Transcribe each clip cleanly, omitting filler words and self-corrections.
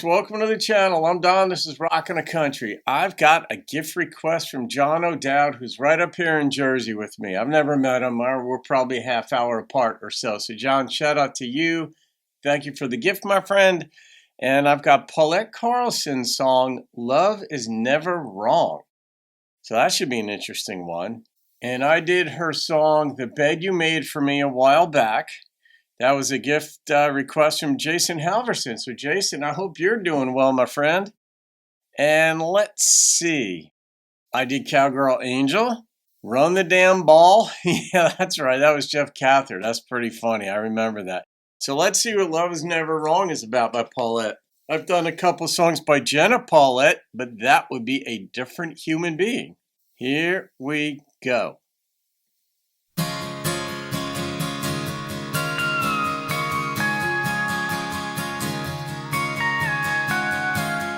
folks, welcome to the channel. I'm Don, this is Rockin' the Country. I've got a gift request from John O'Dowd, who's right up here in Jersey with me. I've never met him, we're probably a half hour apart or so. So John, shout out to you. Thank you for the gift, my friend. And I've got Paulette Carlson's song, Love Is Never Wrong. So that should be an interesting one. And I did her song, The Bed You Made For Me, a while back. That was a gift request from Jason Halverson. So Jason, I hope you're doing well, my friend. And let's see. I did Cowgirl Angel, Run the Damn Ball. Yeah, that's right. That was Jeff Cathard. That's pretty funny. I remember that. So let's see what Love Is Never Wrong is about by Paulette. I've done a couple songs by Jenna Paulette, but that would be a different human being. Here we go.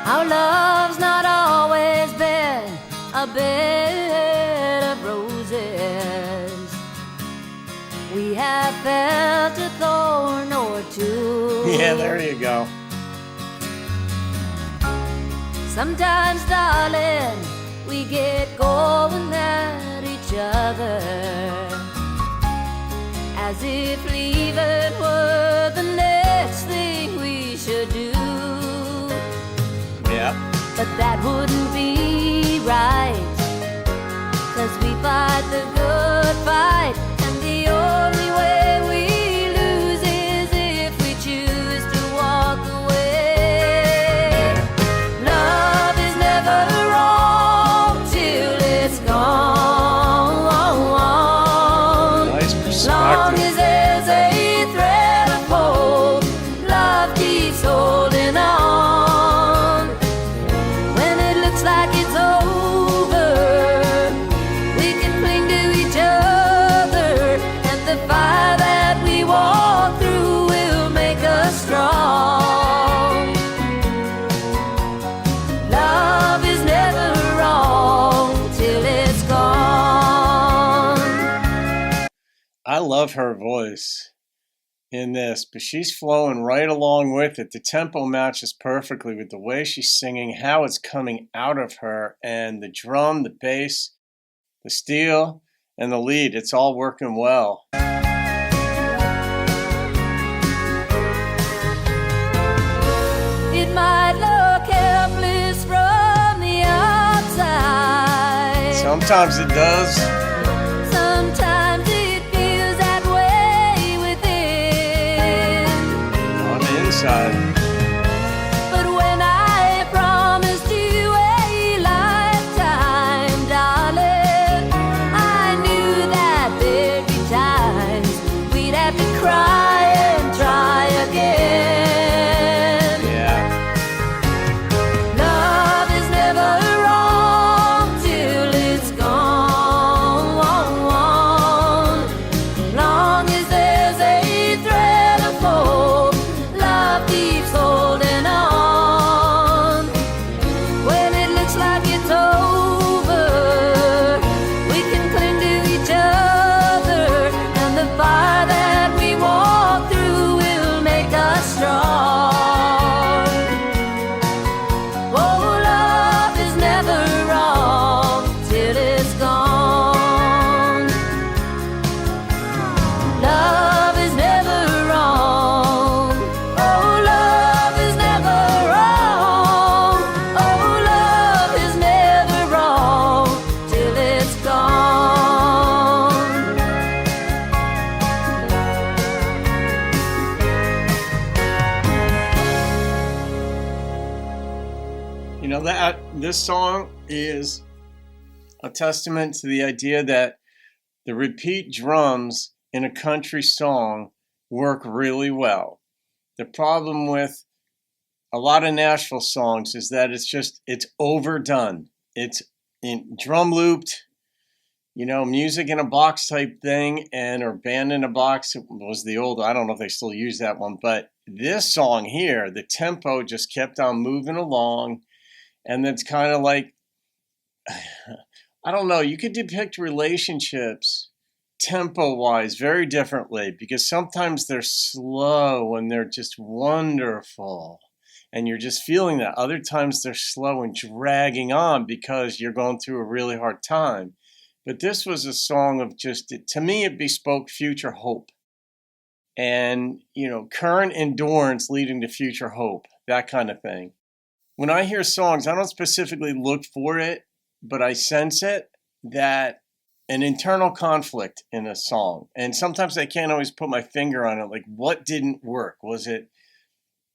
Our love's not always been a bed of roses. We have felt a thorn or two. Yeah, there you go. Sometimes, darling, we get going at each other, as if leaving were the next thing we should do. But that wouldn't be right, 'cause we fight the good fight, and the only way we lose is if we choose to walk away. Love is never wrong till it's gone. Nice perspective. Long as there's a thread of hope, love keeps holding on. I love her voice in this, but she's flowing right along with it. The tempo matches perfectly with the way she's singing, how it's coming out of her, and the drum, the bass, the steel, and the lead. It's all working well. It might look helpless from the outside. Sometimes it does. Sometimes it feels that way within. On the inside. But when I promised you a lifetime, darling, I knew that there'd be times we'd have to cry and try again. Yeah. Love is never wrong till it's gone. Long as there's a thread of hope, love keeps holding on. When it looks like it's over, we can cling to each other, and the fire that we walk through will make us strong. Oh, love is never wrong till it's gone. Love is never wrong. Oh, love is never wrong. Oh, love is never wrong till it's gone. You know, that this song is a testament to the idea that the repeat drums in a country song work really well. The problem with a lot of Nashville songs is that it's overdone. It's drum looped, you know, music in a box type thing, or band in a box. It was the old, I don't know if they still use that one, but this song here, the tempo just kept on moving along. And it's kind of like, I don't know, you could depict relationships tempo-wise very differently, because sometimes they're slow and they're just wonderful. and you're just feeling that. Other times they're slow and dragging on because you're going through a really hard time. But this was a song of just, to me, it bespoke future hope. And, current endurance leading to future hope, that kind of thing. When I hear songs, I don't specifically look for it, but I sense it, that an internal conflict in a song. And sometimes I can't always put my finger on it, like what didn't work? Was it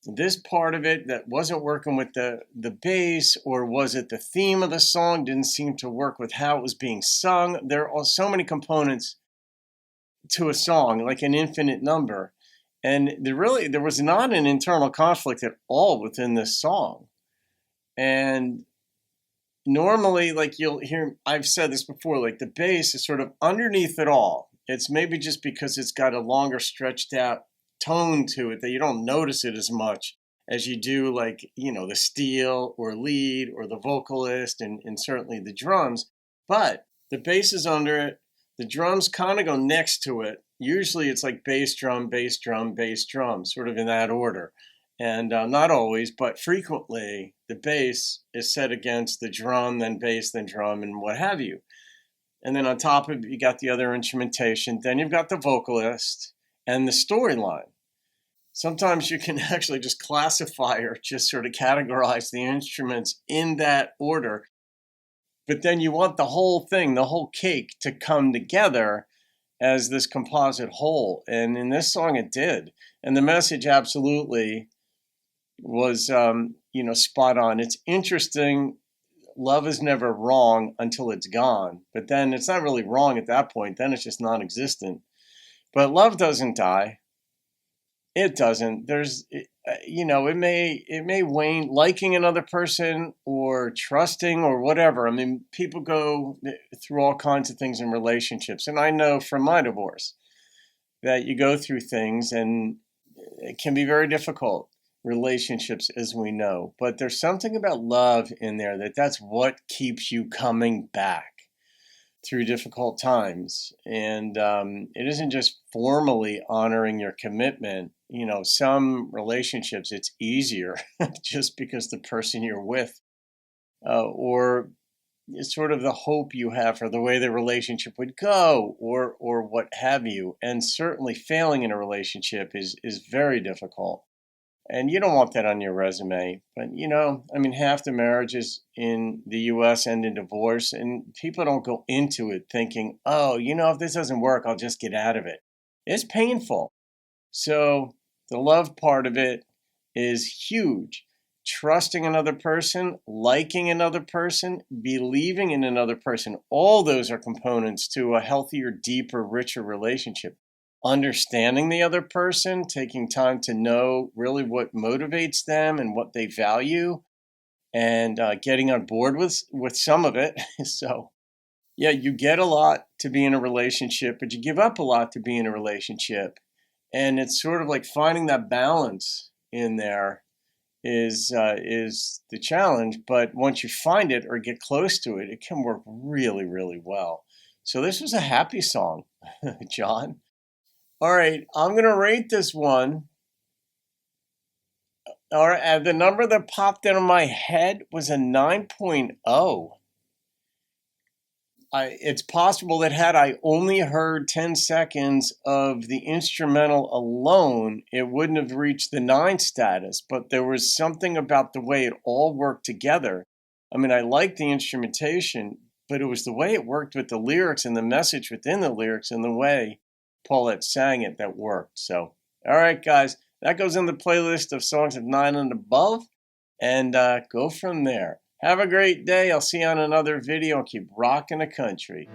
this part of it that wasn't working with the bass, or was it the theme of the song didn't seem to work with how it was being sung? There are so many components to a song, like an infinite number. And there was not an internal conflict at all within this song. And normally, like you'll hear, I've said this before, like the bass is sort of underneath it all. It's maybe just because it's got a longer stretched out tone to it that you don't notice it as much as you do, like, the steel or lead or the vocalist and certainly the drums. But the bass is under it. The drums kind of go next to it. Usually it's like bass drum, bass drum, bass drum, sort of in that order. And not always, but frequently the bass is set against the drum, then bass, then drum, and what have you. And then on top of it, you got the other instrumentation. Then you've got the vocalist and the storyline. Sometimes you can actually just classify or just sort of categorize the instruments in that order. But then you want the whole thing, the whole cake, to come together as this composite whole. And in this song, it did. And the message absolutely was, spot on. It's interesting. Love is never wrong until it's gone. But then it's not really wrong at that point. Then it's just non-existent. But love doesn't die. It doesn't. It may wane. Liking another person or trusting or whatever. I mean, people go through all kinds of things in relationships. And I know from my divorce that you go through things and it can be very difficult, relationships, as we know. But there's something about love in there that's what keeps you coming back through difficult times. And it isn't just formally honoring your commitment. Some relationships, it's easier just because the person you're with, or it's sort of the hope you have for the way the relationship would go, or what have you. And certainly failing in a relationship is very difficult. And you don't want that on your resume. But, half the marriages in the U.S. end in divorce, and people don't go into it thinking, if this doesn't work, I'll just get out of it. It's painful. So the love part of it is huge. Trusting another person, liking another person, believing in another person, all those are components to a healthier, deeper, richer relationship. Understanding the other person, taking time to know really what motivates them and what they value, and getting on board with some of it. So, yeah, you get a lot to be in a relationship, but you give up a lot to be in a relationship. And it's sort of like finding that balance in there is the challenge. But once you find it or get close to it, it can work really, really well. So this was a happy song, John. All right, I'm going to rate this one. All right, the number that popped into my head was a 9.0. It's possible that had I only heard 10 seconds of the instrumental alone, it wouldn't have reached the 9 status. But there was something about the way it all worked together. I mean, I liked the instrumentation, but it was the way it worked with the lyrics and the message within the lyrics and the way Paulette sang it that worked. So, all right, guys, that goes in the playlist of songs of 9 and above, and go from there. Have a great day. I'll see you on another video. Keep rocking the country.